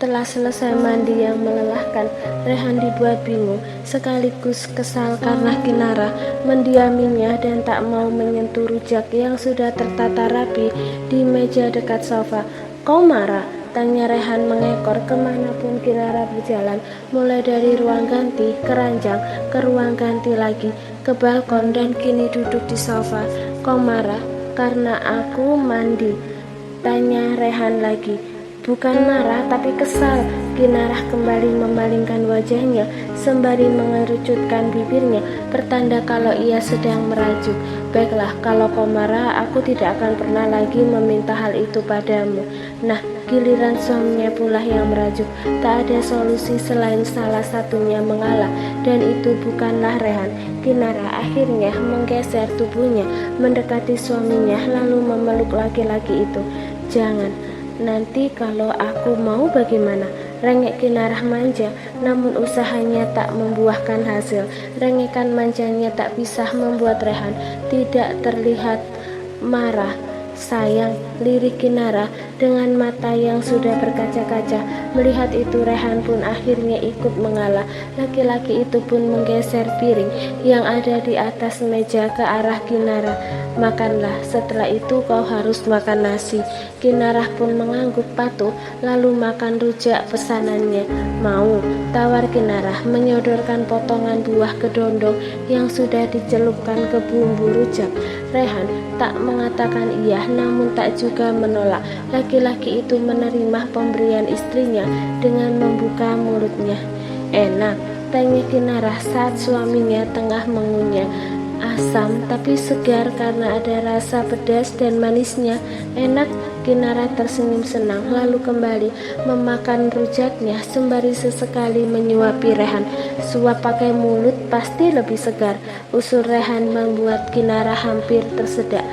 Setelah selesai mandi yang melelahkan, Rehan dibuat bingung sekaligus kesal karena Kinara mendiaminya dan tak mau menyentuh rujak yang sudah tertata rapi di meja dekat sofa. "Kau marah?" tanya Rehan mengekor kemanapun Kinara berjalan, mulai dari ruang ganti, ke ranjang, ke ruang ganti lagi, ke balkon, dan kini duduk di sofa. "Kau marah karena aku mandi?" tanya Rehan lagi. "Bukan marah, tapi kesal." Kinarah kembali memalingkan wajahnya sembari mengerucutkan bibirnya, pertanda kalau ia sedang merajuk. "Baiklah, kalau kau marah, aku tidak akan pernah lagi meminta hal itu padamu." Nah, giliran suaminya pula yang merajuk. Tak ada solusi selain salah satunya mengalah, dan itu bukanlah Rehan. Kinara akhirnya menggeser tubuhnya mendekati suaminya lalu memeluk laki-laki itu. "Jangan. Nanti kalau aku mau bagaimana?" Rengek Kinarah manja, namun usahanya tak membuahkan hasil. Rengekan manjanya tak bisa membuat Rehan tidak terlihat marah. "Sayang," lirih Kinarah dengan mata yang sudah berkaca-kaca. Melihat itu, Rehan pun akhirnya ikut mengalah. Laki-laki itu pun menggeser piring yang ada di atas meja ke arah Kinarah. "Makanlah, setelah itu kau harus makan nasi." Kinarah pun mengangguk patuh lalu makan rujak pesanannya. "Mau?" tawar Kinarah menyodorkan potongan buah kedondong yang sudah dicelupkan ke bumbu rujak. Rehan tak mengatakan iya, namun tak juga menolak. Laki-laki itu menerima pemberian istrinya dengan membuka mulutnya. "Enak?" tanya Kinarah saat suaminya tengah mengunyah. "Asam tapi segar karena ada rasa pedas dan manisnya." "Enak?" Kinarah tersenyum senang lalu kembali memakan rujaknya sembari sesekali menyuapi Rehan. "Suap pakai mulut pasti lebih segar," usul Rehan membuat Kinarah hampir tersedak.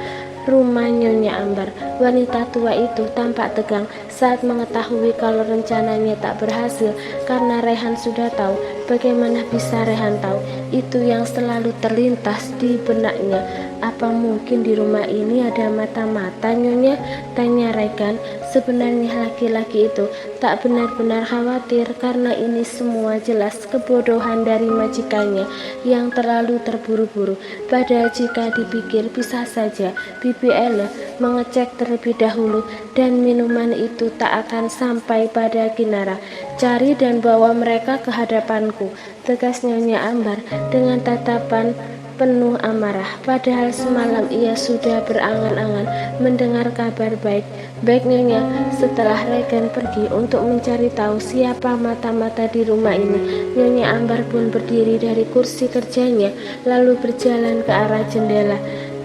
Rumah Nyonya Ambar. Wanita tua itu tampak tegang saat mengetahui kalau rencananya tak berhasil karena Rehan sudah tahu. Bagaimana bisa Rehan tahu? Itu yang selalu terlintas di benaknya. "Apa mungkin di rumah ini ada mata-mata, Nyonya?" tanya Regan. Sebenarnya laki-laki itu tak benar-benar khawatir karena ini semua jelas kebodohan dari majikannya yang terlalu terburu-buru. Padahal jika dipikir bisa saja Bibi Ella mengecek terlebih dahulu dan minuman itu tak akan sampai pada Kinara. "Cari dan bawa mereka ke hadapanku," tegas Nyonya Ambar dengan tatapan penuh amarah. Padahal semalam ia sudah berangan-angan mendengar kabar baik. "Baik, Nyonya." Setelah Regan pergi untuk mencari tahu siapa mata-mata di rumah ini, Nyonya Ambar pun berdiri dari kursi kerjanya lalu berjalan ke arah jendela.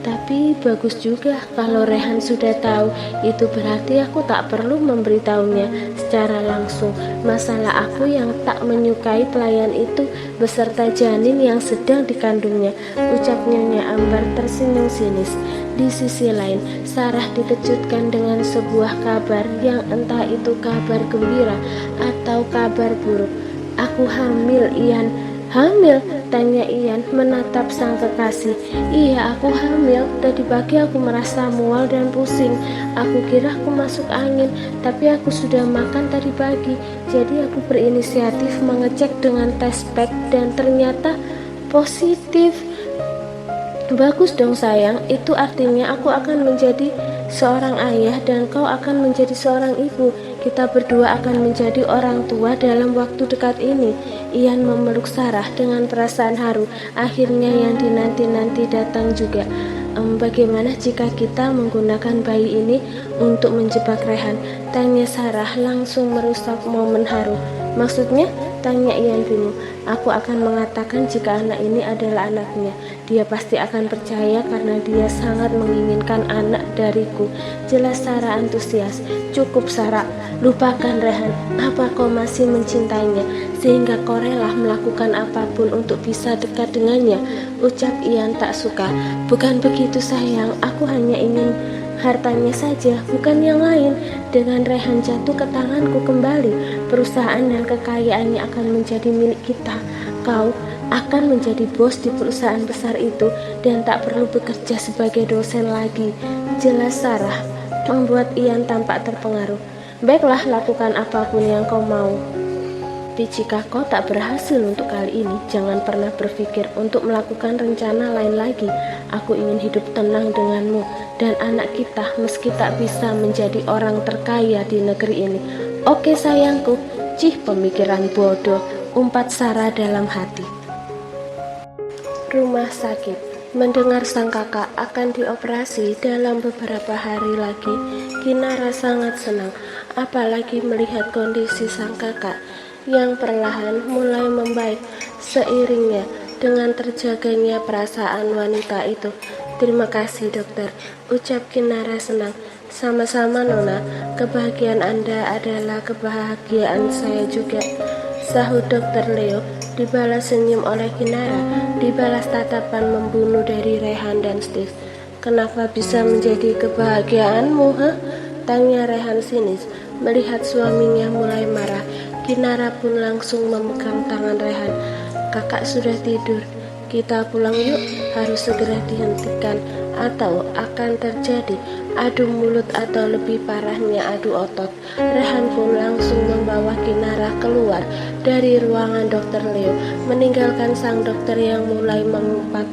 "Tapi bagus juga kalau Rehan sudah tahu. Itu berarti aku tak perlu memberitahunya secara langsung masalah aku yang tak menyukai pelayan itu beserta janin yang sedang dikandungnya," ucap Nyonya Ambar tersenyum sinis. Di sisi lain, Sarah dikejutkan dengan sebuah kabar yang entah itu kabar gembira atau kabar buruk. "Aku hamil, Ian." "Hamil?" tanya Ian menatap sang kekasih. "Iya, aku hamil. Tadi pagi aku merasa mual dan pusing. Aku kira aku masuk angin, tapi aku sudah makan tadi pagi. Jadi aku berinisiatif mengecek dengan tes pack dan ternyata positif." "Bagus dong sayang, itu artinya aku akan menjadi seorang ayah dan kau akan menjadi seorang ibu. Kita berdua akan menjadi orang tua dalam waktu dekat ini." Ian memeluk Sarah dengan perasaan haru. Akhirnya yang dinanti-nanti datang juga. Bagaimana jika kita menggunakan bayi ini untuk menjebak Rehan?" tanya Sarah langsung merusak momen haru. "Maksudnya?" tanya Ian bingung. "Aku akan mengatakan jika anak ini adalah anaknya. Dia pasti akan percaya karena dia sangat menginginkan anak dariku," jelas Sarah antusias. "Cukup Sarah, lupakan Rehan. Apa kau masih mencintainya sehingga kau rela melakukan apapun untuk bisa dekat dengannya?" ucap Ian tak suka. "Bukan begitu sayang, aku hanya ingin hartanya saja, bukan yang lain. Dengan Rehan jatuh ke tanganku kembali, perusahaan dan kekayaannya akan menjadi milik kita. Kau akan menjadi bos di perusahaan besar itu dan tak perlu bekerja sebagai dosen lagi," jelas Sarah, membuat Ian tampak terpengaruh. Baiklah, lakukan apapun yang kau mau. Tapi jika kau tak berhasil untuk kali ini, jangan pernah berpikir untuk melakukan rencana lain lagi. Aku ingin hidup tenang denganmu dan anak kita meski tak bisa menjadi orang terkaya di negeri ini. Oke sayangku, cih pemikiran bodoh, umpat Sarah dalam hati. Rumah sakit. Mendengar sang kakak akan dioperasi dalam beberapa hari lagi, Kinara sangat senang, apalagi melihat kondisi sang kakak yang perlahan mulai membaik seiringnya dengan terjaganya perasaan wanita itu. Terima kasih dokter, ucap Kinara senang. Sama-sama Nona, kebahagiaan Anda adalah kebahagiaan saya juga, sahut dokter Leo. Dibalas senyum oleh Kinara, dibalas tatapan membunuh dari Rehan dan Steve. Kenapa bisa menjadi kebahagiaanmu, ha? Tanya Rehan sinis. Melihat suaminya mulai marah, Kinara pun langsung memegang tangan Rehan. Kakak sudah tidur, kita pulang yuk, harus segera dihentikan atau akan terjadi adu mulut atau lebih parahnya adu otot. Rehan pun langsung membawa Kinara keluar dari ruangan dokter Leo, meninggalkan sang dokter yang mulai mengumpat.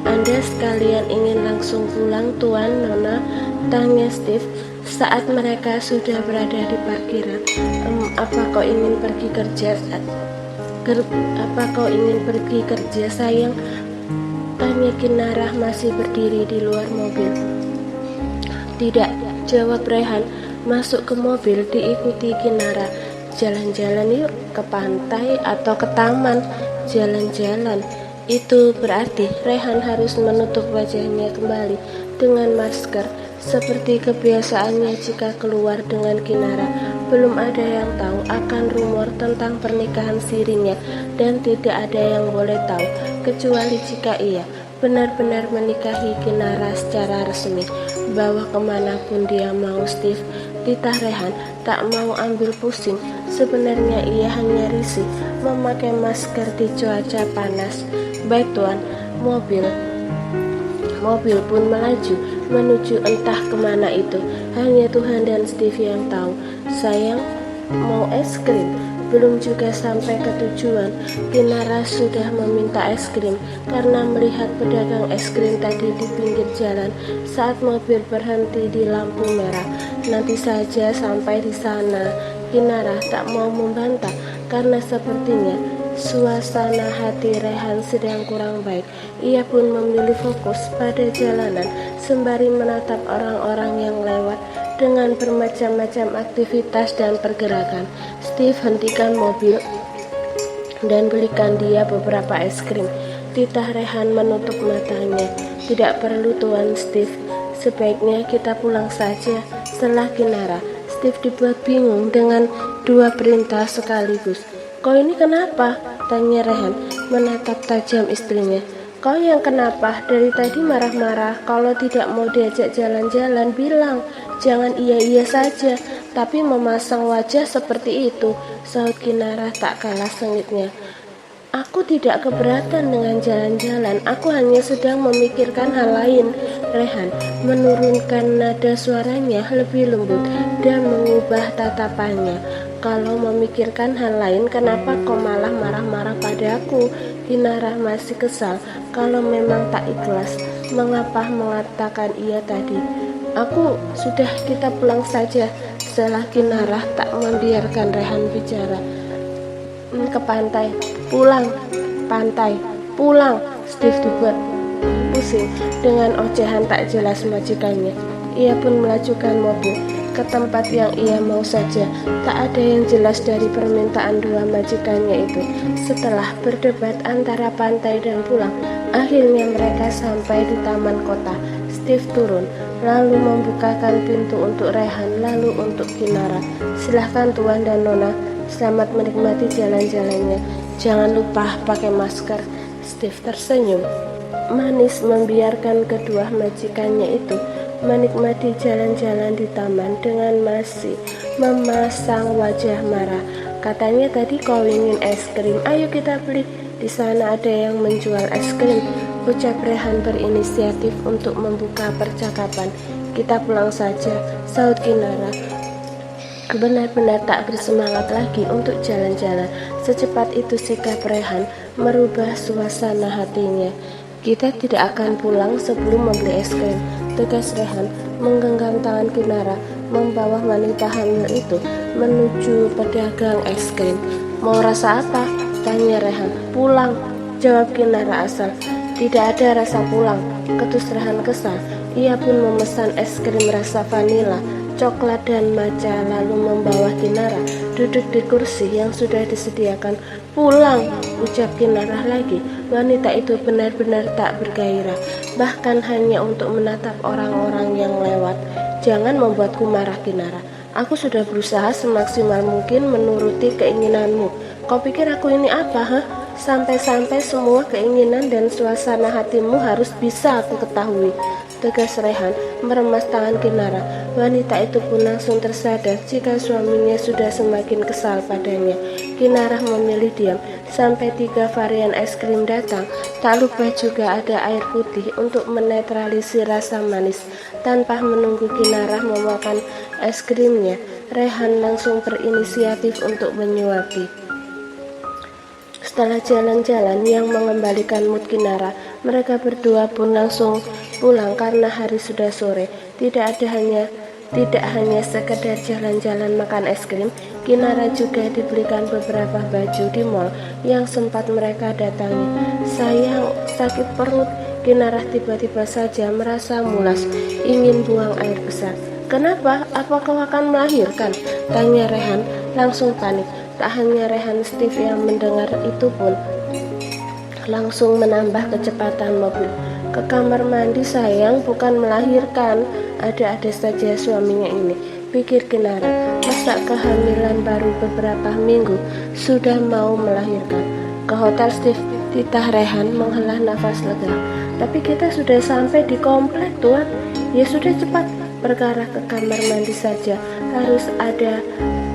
Anda sekalian ingin langsung pulang tuan Nona? Tanya Steve saat mereka sudah berada di parkiran. Apa kau ingin pergi kerja? Apa kau ingin pergi kerja sayang? Tanya Kinara masih berdiri di luar mobil. Tidak, jawab Rehan, masuk ke mobil diikuti Kinara. Jalan-jalan yuk, ke pantai atau ke taman. Jalan-jalan. Itu berarti Rehan harus menutup wajahnya kembali dengan masker seperti kebiasaannya jika keluar dengan Kinara. Belum ada yang tahu akan rumor tentang pernikahan sirinya dan tidak ada yang boleh tahu kecuali jika ia benar-benar menikahi Kinara secara resmi. Bawa kemanapun dia mau Steve, titah Rehan tak mau ambil pusing. Sebenarnya ia hanya risih memakai masker di cuaca panas. Baik tuan, mobil pun melaju menuju entah kemana itu. Hanya Tuhan dan Steve yang tahu. Sayang, mau es krim? Belum juga sampai ke tujuan, Kinara sudah meminta es krim karena melihat pedagang es krim tadi di pinggir jalan saat mobil berhenti di lampu merah. Nanti saja sampai di sana. Kinara tak mau membantah karena sepertinya suasana hati Rehan sedang kurang baik. Ia pun memilih fokus pada jalanan sembari menatap orang-orang yang lewat dengan bermacam-macam aktivitas dan pergerakan. Steve hentikan mobil dan belikan dia beberapa es krim. Titah Rehan menutup matanya. Tidak perlu tuan Steve, sebaiknya kita pulang saja. Setelah Kinara, Steve dibuat bingung dengan dua perintah sekaligus. Kau ini kenapa? Tanya Rehan menatap tajam istrinya. Kau yang kenapa? Dari tadi marah-marah. Kalau tidak mau diajak jalan-jalan bilang, jangan iya-iya saja, tapi memasang wajah seperti itu, sahut Kinara tak kalah sengitnya. Aku tidak keberatan dengan jalan-jalan, aku hanya sedang memikirkan hal lain. Rehan menurunkan nada suaranya lebih lembut dan mengubah tatapannya. Kalau memikirkan hal lain, kenapa kau malah marah-marah padaku? Kinara masih kesal. Kalau memang tak ikhlas, mengapa mengatakan iya tadi? Aku sudah, kita pulang saja. Setelah Kinara tak membiarkan Rehan bicara. Ke pantai, pulang, pantai, pulang. Steve dibuat pusing dengan ocehan tak jelas majikannya. Ia pun melajukan mobil ke tempat yang ia mau saja. Tak ada yang jelas dari permintaan dua majikannya itu. Setelah berdebat antara pantai dan pulang, akhirnya mereka sampai di taman kota. Steve turun, lalu membukakan pintu untuk Rehan, lalu untuk Kinara. Silahkan tuan dan nona, selamat menikmati jalan-jalannya. Jangan lupa pakai masker. Steve tersenyum manis membiarkan kedua majikannya itu menikmati jalan-jalan di taman dengan masih memasang wajah marah. Katanya tadi kau ingin es krim, ayo kita beli. Di sana ada yang menjual es krim, ucap Rehan berinisiatif untuk membuka percakapan. Kita pulang saja, sahut Kinara. benar-benar tak bersemangat lagi untuk jalan-jalan. Secepat itu sikap Rehan merubah suasana hatinya. Kita tidak akan pulang sebelum membeli es krim, tegas Rehan menggenggam tangan Kinara, membawa wanita hamil itu menuju pedagang es krim. Mau rasa apa? Tanya Rehan. Pulang, jawab Kinara asal. Tidak ada rasa pulang, ketus Rehan kesal. Ia pun memesan es krim rasa vanila, coklat dan matcha, lalu membawa Kinara duduk di kursi yang sudah disediakan. Pulang, ucap Kinara lagi. Wanita itu benar-benar tak bergairah, bahkan hanya untuk menatap orang-orang yang lewat. Jangan membuatku marah, Kinara. Aku sudah berusaha semaksimal mungkin menuruti keinginanmu. Kau pikir aku ini apa, ha? Sampai-sampai semua keinginan dan suasana hatimu harus bisa aku ketahui, tegas Rehan meremas tangan Kinara. Wanita itu pun langsung tersadar jika suaminya sudah semakin kesal padanya. Kinara memilih diam sampai 3 varian es krim datang. Tak lupa juga ada air putih untuk menetralisir rasa manis. Tanpa menunggu Kinara memakan es krimnya, Rehan langsung berinisiatif untuk menyuapi. Setelah jalan-jalan yang mengembalikan mood Kinara, mereka berdua pun langsung pulang karena hari sudah sore. Tidak hanya sekedar jalan-jalan makan es krim, Kinara juga dibelikan beberapa baju di mall yang sempat mereka datangi. Sayang, sakit perut. Kinara tiba-tiba saja merasa mulas, ingin buang air besar. Kenapa? Apa kau akan melahirkan? Tanya Rehan langsung panik. Tak hanya Rehan, Steve yang mendengar itu pun langsung menambah kecepatan mobil. Ke kamar mandi sayang, bukan melahirkan. Ada-ada saja suaminya ini, pikir Kinara. Masa kehamilan baru beberapa minggu sudah mau melahirkan. Ke hotel, Steve, titah Rehan menghela nafas lega. Tapi kita sudah sampai di komplek, Tuan. Ya sudah cepat, perkara ke kamar mandi saja.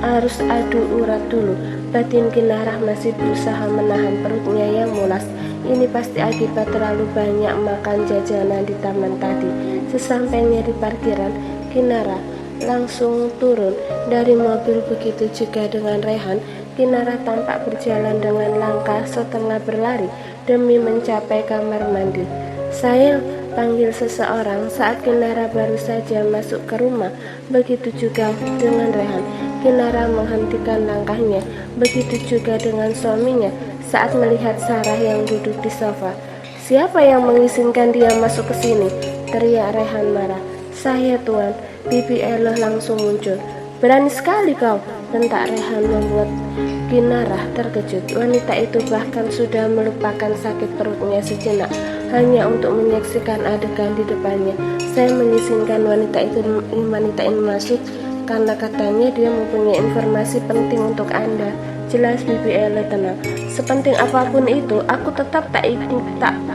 Harus adu urat dulu. Batin Kinara masih berusaha menahan perutnya yang mulas. Ini pasti akibat terlalu banyak makan jajanan di taman tadi. Sesampainya di parkiran, Kinara langsung turun dari mobil. Begitu juga dengan Rehan. Kinara tampak berjalan dengan langkah setengah berlari demi mencapai kamar mandi. Sayang, panggil seseorang saat Kinara baru saja masuk ke rumah. Begitu juga dengan Rehan. Kinara menghentikan langkahnya. Begitu juga dengan suaminya saat melihat Sarah yang duduk di sofa. Siapa yang mengizinkan dia masuk ke sini? Teriak Rehan marah. Saya, Tuan. Bibi Eloh langsung muncul. Berani sekali kau, bentak Rehan membuat Kinara terkejut. Wanita itu bahkan sudah melupakan sakit perutnya sejenak hanya untuk menyaksikan adegan di depannya. Saya mengizinkan wanita ini masuk karena katanya dia mempunyai informasi penting untuk Anda. Jelas Bibi Ella tenang. Sepenting apapun itu, aku tetap tak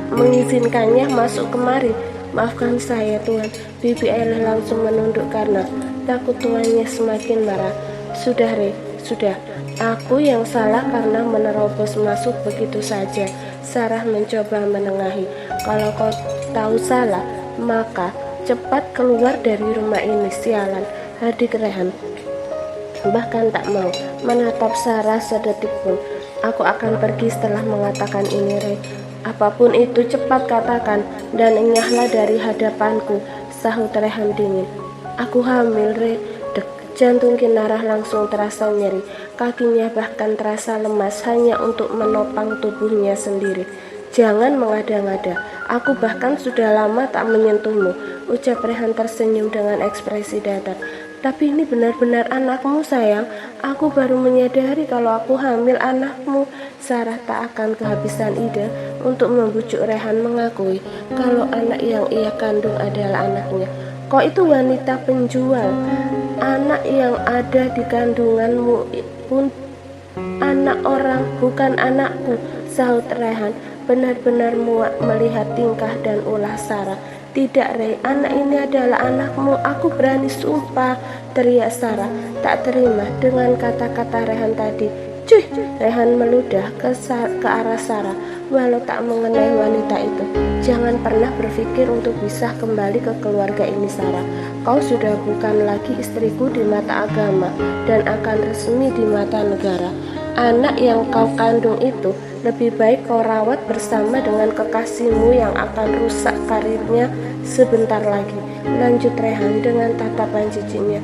mengizinkannya masuk kemari. Maafkan saya, Tuan. Bibi Ella langsung menunduk karena takut tuannya semakin marah. Sudah, Re, sudah. Aku yang salah karena menerobos masuk begitu saja. Sarah mencoba menengahi. Kalau kau tahu salah, maka cepat keluar dari rumah ini, sialan. Hadik Rehan bahkan tak mau menatap Sarah sedetik pun. Aku akan pergi setelah mengatakan ini, Re. Apapun itu cepat katakan dan enyahlah dari hadapanku, sahut Rehan dingin. Aku hamil, Re. Dek, jantung Kinara langsung terasa nyeri. Kakinya bahkan terasa lemas hanya untuk menopang tubuhnya sendiri. Jangan mengada-ngada. Aku bahkan sudah lama tak menyentuhmu, ucap Rehan tersenyum dengan ekspresi datar. Tapi ini benar-benar anakmu, sayang. Aku baru menyadari kalau aku hamil anakmu. Sarah tak akan kehabisan ide untuk membujuk Rehan mengakui kalau anak yang ia kandung adalah anaknya. Kau itu wanita penjual. Anak yang ada di kandunganmu pun anak orang, bukan anakku, sahut Rehan benar-benar muak melihat tingkah dan ulah Sarah. Tidak, Rey, anak ini adalah anakmu. Aku berani sumpah, teriak Sarah tak terima dengan kata-kata Rehan tadi. Cuy, Rehan meludah ke arah Sarah. Walau tak mengenai wanita itu, jangan pernah berpikir untuk bisa kembali ke keluarga ini, Sarah. Kau sudah bukan lagi istriku di mata agama dan akan resmi di mata negara. Anak yang kau kandung itu lebih baik kau rawat bersama dengan kekasihmu yang akan rusak karirnya sebentar lagi. Lanjut Rehan dengan tatapan cicinya.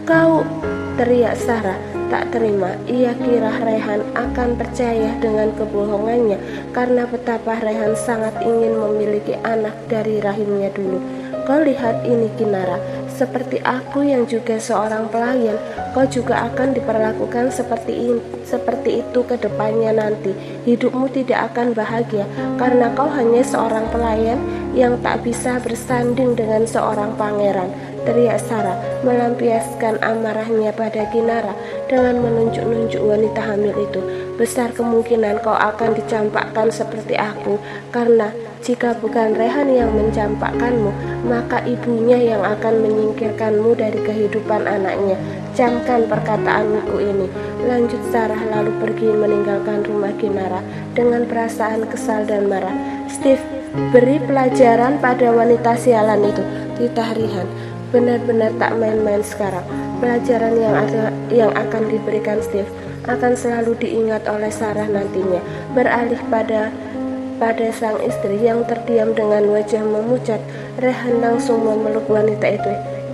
Kau, teriak Sarah. Tak terima, ia kira Rehan akan percaya dengan kebohongannya karena betapa Rehan sangat ingin memiliki anak dari rahimnya dulu. Kau lihat ini Kinara, seperti aku yang juga seorang pelayan, kau juga akan diperlakukan seperti itu ke depannya nanti. Hidupmu tidak akan bahagia karena kau hanya seorang pelayan yang tak bisa bersanding dengan seorang pangeran, teriak Sarah melampiaskan amarahnya pada Kinara dengan menunjuk-nunjuk wanita hamil itu. Besar kemungkinan kau akan dicampakkan seperti aku, karena jika bukan Rehan yang mencampakkanmu, maka ibunya yang akan menyingkirkanmu dari kehidupan anaknya. Camkan perkataanku ini. Lanjut Sarah lalu pergi meninggalkan rumah Kinara dengan perasaan kesal dan marah. Steve, beri pelajaran pada wanita sialan itu, titah Rehan. Benar-benar tak main-main sekarang. Pelajaran yang akan diberikan Steve akan selalu diingat oleh Sarah nantinya. Beralih pada sang istri yang terdiam dengan wajah memucat, Rehan langsung memeluk wanita itu.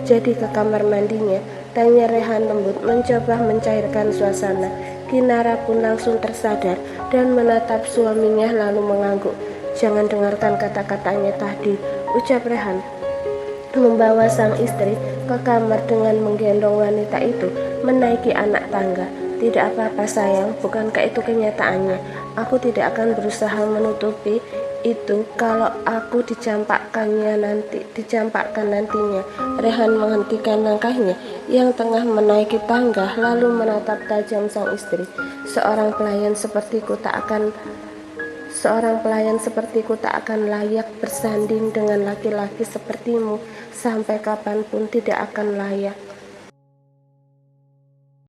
Jadi ke kamar mandinya, tanya Rehan lembut mencoba mencairkan suasana. Kinara pun langsung tersadar dan menatap suaminya lalu mengangguk. Jangan dengarkan kata-katanya tadi, ucap Rehan, membawa sang istri ke kamar dengan menggendong wanita itu menaiki anak tangga. Tidak apa-apa sayang, bukankah itu kenyataannya? Aku tidak akan berusaha menutupi itu kalau aku dicampakkan nantinya. Rehan menghentikan langkahnya yang tengah menaiki tangga lalu menatap tajam sang istri. Seorang pelayan sepertiku tak akan layak bersanding dengan laki-laki sepertimu. Sampai kapanpun tidak akan layak.